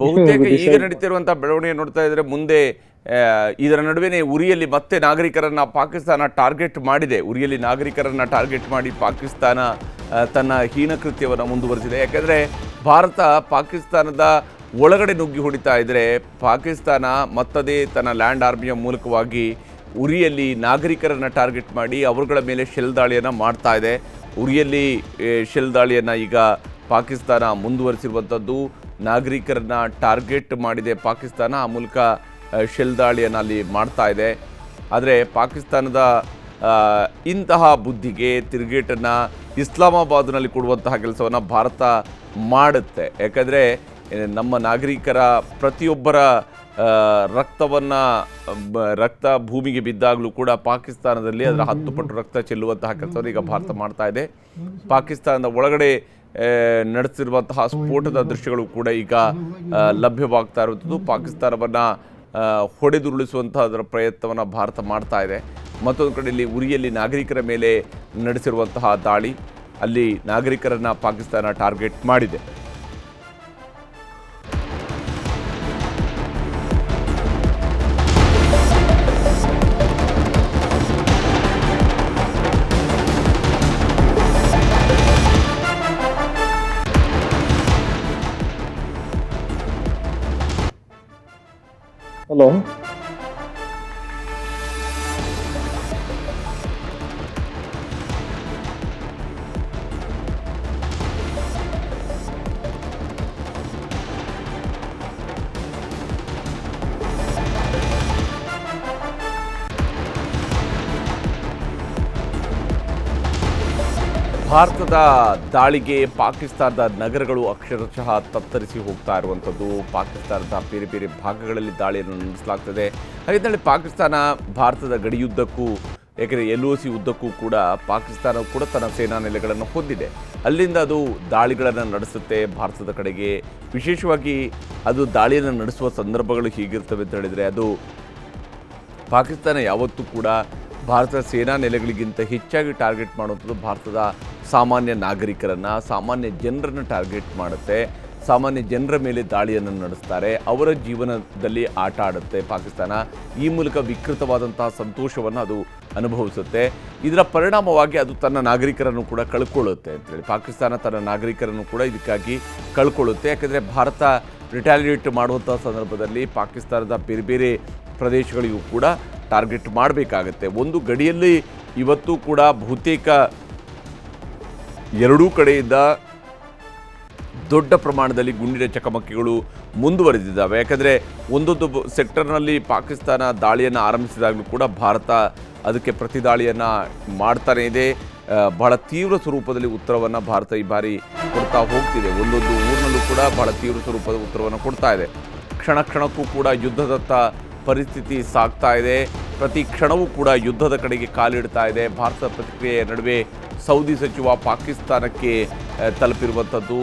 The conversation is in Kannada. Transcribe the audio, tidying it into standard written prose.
ಬಹುತೇಕ ಈಗ ನಡೀತಿರುವಂತಹ ಬೆಳವಣಿಗೆ ನೋಡ್ತಾ ಇದ್ರೆ ಮುಂದೆ ಇದರ ನಡುವೆನೇ ಉರಿಯಲ್ಲಿ ಮತ್ತೆ ನಾಗರಿಕರನ್ನ ಪಾಕಿಸ್ತಾನ ಟಾರ್ಗೆಟ್ ಮಾಡಿದೆ. ಉರಿಯಲ್ಲಿ ನಾಗರಿಕರನ್ನ ಟಾರ್ಗೆಟ್ ಮಾಡಿ ಪಾಕಿಸ್ತಾನ ತನ್ನ ಹೀನಕೃತ್ಯವನ್ನು ಮುಂದುವರೆಸಿದೆ. ಯಾಕಂದರೆ ಭಾರತ ಪಾಕಿಸ್ತಾನದ ಒಳಗಡೆ ನುಗ್ಗಿ ಹೊಡಿತಾ ಇದ್ದರೆ ಪಾಕಿಸ್ತಾನ ಮತ್ತದೇ ತನ್ನ ಲ್ಯಾಂಡ್ ಆರ್ಮಿಯ ಮೂಲಕವಾಗಿ ಉರಿಯಲ್ಲಿ ನಾಗರಿಕರನ್ನು ಟಾರ್ಗೆಟ್ ಮಾಡಿ ಅವರುಗಳ ಮೇಲೆ ಶೆಲ್ ದಾಳಿಯನ್ನು ಮಾಡ್ತಾ ಇದೆ. ಉರಿಯಲ್ಲಿ ಶೆಲ್ ದಾಳಿಯನ್ನು ಈಗ ಪಾಕಿಸ್ತಾನ ಮುಂದುವರಿಸಿರುವಂಥದ್ದು. ನಾಗರಿಕರನ್ನು ಟಾರ್ಗೆಟ್ ಮಾಡಿದೆ ಪಾಕಿಸ್ತಾನ, ಆ ಮೂಲಕ ಶೆಲ್ ದಾಳಿಯನ್ನು ಅಲ್ಲಿ ಮಾಡ್ತಾ ಇದೆ. ಆದರೆ ಪಾಕಿಸ್ತಾನದ ಇಂತಹ ಬುದ್ಧಿಗೆ ತಿರುಗೇಟನ್ನು ಇಸ್ಲಾಮಾಬಾದ್ನಲ್ಲಿ ಕೊಡುವಂತಹ ಕೆಲಸವನ್ನು ಭಾರತ ಮಾಡುತ್ತೆ. ಯಾಕಂದರೆ ನಮ್ಮ ನಾಗರಿಕರ ಪ್ರತಿಯೊಬ್ಬರ ರಕ್ತ ಭೂಮಿಗೆ ಬಿದ್ದಾಗಲೂ ಕೂಡ ಪಾಕಿಸ್ತಾನದಲ್ಲಿ ಅದರ 10 ಪಟ್ಟು ರಕ್ತ ಚೆಲ್ಲುವಂತಹ ಕೆಲಸವನ್ನು ಈಗ ಭಾರತ ಮಾಡ್ತಾ ಇದೆ. ಪಾಕಿಸ್ತಾನದ ಒಳಗಡೆ ನಡೆಸಿರುವಂತಹ ಸ್ಫೋಟದ ದೃಶ್ಯಗಳು ಕೂಡ ಈಗ ಲಭ್ಯವಾಗ್ತಾ ಇರುವಂಥದ್ದು. ಪಾಕಿಸ್ತಾನವನ್ನು ಹೊಡೆದುರುಳಿಸುವಂತಹ ಅದರ ಪ್ರಯತ್ನವನ್ನು ಭಾರತ ಮಾಡ್ತಾ ಇದೆ. ಮತ್ತೊಂದು ಕಡೆಯಲ್ಲಿ ಉರಿಯಲ್ಲಿ ನಾಗರಿಕರ ಮೇಲೆ ನಡೆಸಿರುವಂತಹ ದಾಳಿ, ಅಲ್ಲಿ ನಾಗರಿಕರನ್ನು ಪಾಕಿಸ್ತಾನ ಟಾರ್ಗೆಟ್ ಮಾಡಿದೆ. ಹಲೋ, ಭಾರತದ ದಾಳಿಗೆ ಪಾಕಿಸ್ತಾನದ ನಗರಗಳು ಅಕ್ಷರಶಃ ತತ್ತರಿಸಿ ಹೋಗ್ತಾ ಇರುವಂಥದ್ದು. ಪಾಕಿಸ್ತಾನದ ಬೇರೆ ಬೇರೆ ಭಾಗಗಳಲ್ಲಿ ದಾಳಿಯನ್ನು ನಡೆಸಲಾಗ್ತದೆ. ಹಾಗಿದ್ದಲ್ಲಿ ಪಾಕಿಸ್ತಾನ ಭಾರತದ ಗಡಿಯುದ್ದಕ್ಕೂ, ಯಾಕೆಂದರೆ LOC ಉದ್ದಕ್ಕೂ ಕೂಡ ಪಾಕಿಸ್ತಾನ ಕೂಡ ತನ್ನ ಸೇನಾ ನೆಲೆಗಳನ್ನು ಹೊಂದಿದೆ. ಅಲ್ಲಿಂದ ಅದು ದಾಳಿಗಳನ್ನು ನಡೆಸುತ್ತೆ ಭಾರತದ ಕಡೆಗೆ. ವಿಶೇಷವಾಗಿ ಅದು ದಾಳಿಯನ್ನು ನಡೆಸುವ ಸಂದರ್ಭಗಳು ಹೀಗಿರ್ತವೆ ಅಂತ ಹೇಳಿದರೆ, ಅದು ಪಾಕಿಸ್ತಾನ ಯಾವತ್ತೂ ಕೂಡ ಭಾರತದ ಸೇನಾ ನೆಲೆಗಳಿಗಿಂತ ಹೆಚ್ಚಾಗಿ ಟಾರ್ಗೆಟ್ ಮಾಡುವಂಥದ್ದು ಭಾರತದ ಸಾಮಾನ್ಯ ನಾಗರಿಕರನ್ನು, ಸಾಮಾನ್ಯ ಜನರನ್ನು ಟಾರ್ಗೆಟ್ ಮಾಡುತ್ತೆ. ಸಾಮಾನ್ಯ ಜನರ ಮೇಲೆ ದಾಳಿಯನ್ನು ನಡೆಸ್ತಾರೆ, ಅವರ ಜೀವನದಲ್ಲಿ ಆಟ ಆಡುತ್ತೆ ಪಾಕಿಸ್ತಾನ. ಈ ಮೂಲಕ ವಿಕೃತವಾದಂತಹ ಸಂತೋಷವನ್ನು ಅದು ಅನುಭವಿಸುತ್ತೆ. ಇದರ ಪರಿಣಾಮವಾಗಿ ಅದು ತನ್ನ ನಾಗರಿಕರನ್ನು ಕೂಡ ಕಳ್ಕೊಳ್ಳುತ್ತೆ ಅಂತೇಳಿ ಪಾಕಿಸ್ತಾನ ತನ್ನ ನಾಗರಿಕರನ್ನು ಕೂಡ ಇದಕ್ಕಾಗಿ ಕಳ್ಕೊಳ್ಳುತ್ತೆ. ಯಾಕೆಂದರೆ ಭಾರತ ರಿಟಾಲಿಯೇಟ್ ಮಾಡುವಂಥ ಸಂದರ್ಭದಲ್ಲಿ ಪಾಕಿಸ್ತಾನದ ಬೇರೆ ಬೇರೆ ಪ್ರದೇಶಗಳಿಗೂ ಕೂಡ ಟಾರ್ಗೆಟ್ ಮಾಡಬೇಕಾಗತ್ತೆ. ಒಂದು ಗಡಿಯಲ್ಲಿ ಇವತ್ತು ಕೂಡ ಬಹುತೇಕ ಎರಡೂ ಕಡೆಯಿಂದ ದೊಡ್ಡ ಪ್ರಮಾಣದಲ್ಲಿ ಗುಂಡಿನ ಚಕಮಕಿಗಳು ಮುಂದುವರೆದಿದ್ದಾವೆ. ಯಾಕಂದರೆ ಒಂದೊಂದು ಸೆಕ್ಟರ್ನಲ್ಲಿ ಪಾಕಿಸ್ತಾನ ದಾಳಿಯನ್ನು ಆರಂಭಿಸಿದಾಗಲೂ ಕೂಡ ಭಾರತ ಅದಕ್ಕೆ ಪ್ರತಿದಾಳಿಯನ್ನು ಮಾಡ್ತಾನೇ ಇದೆ. ಬಹಳ ತೀವ್ರ ಸ್ವರೂಪದಲ್ಲಿ ಉತ್ತರವನ್ನು ಭಾರತ ಈ ಬಾರಿ ಕೊಡ್ತಾ ಹೋಗ್ತಿದೆ. ಒಂದೊಂದು ಊರಿನಲ್ಲೂ ಕೂಡ ಬಹಳ ತೀವ್ರ ಸ್ವರೂಪದ ಉತ್ತರವನ್ನು ಕೊಡ್ತಾ ಇದೆ. ಕ್ಷಣ ಕ್ಷಣಕ್ಕೂ ಕೂಡ ಯುದ್ಧದತ್ತ ಪರಿಸ್ಥಿತಿ ಸಾಗ್ತಾ ಇದೆ. ಪ್ರತಿ ಕ್ಷಣವೂ ಕೂಡ ಯುದ್ಧದ ಕಡೆಗೆ ಕಾಲಿಡ್ತಾ ಇದೆ. ಭಾರತದ ಪ್ರತಿಕ್ರಿಯೆಯ ನಡುವೆ ಸೌದಿ ಸಚಿವ ಪಾಕಿಸ್ತಾನಕ್ಕೆ ತಲುಪಿರುವಂಥದ್ದು.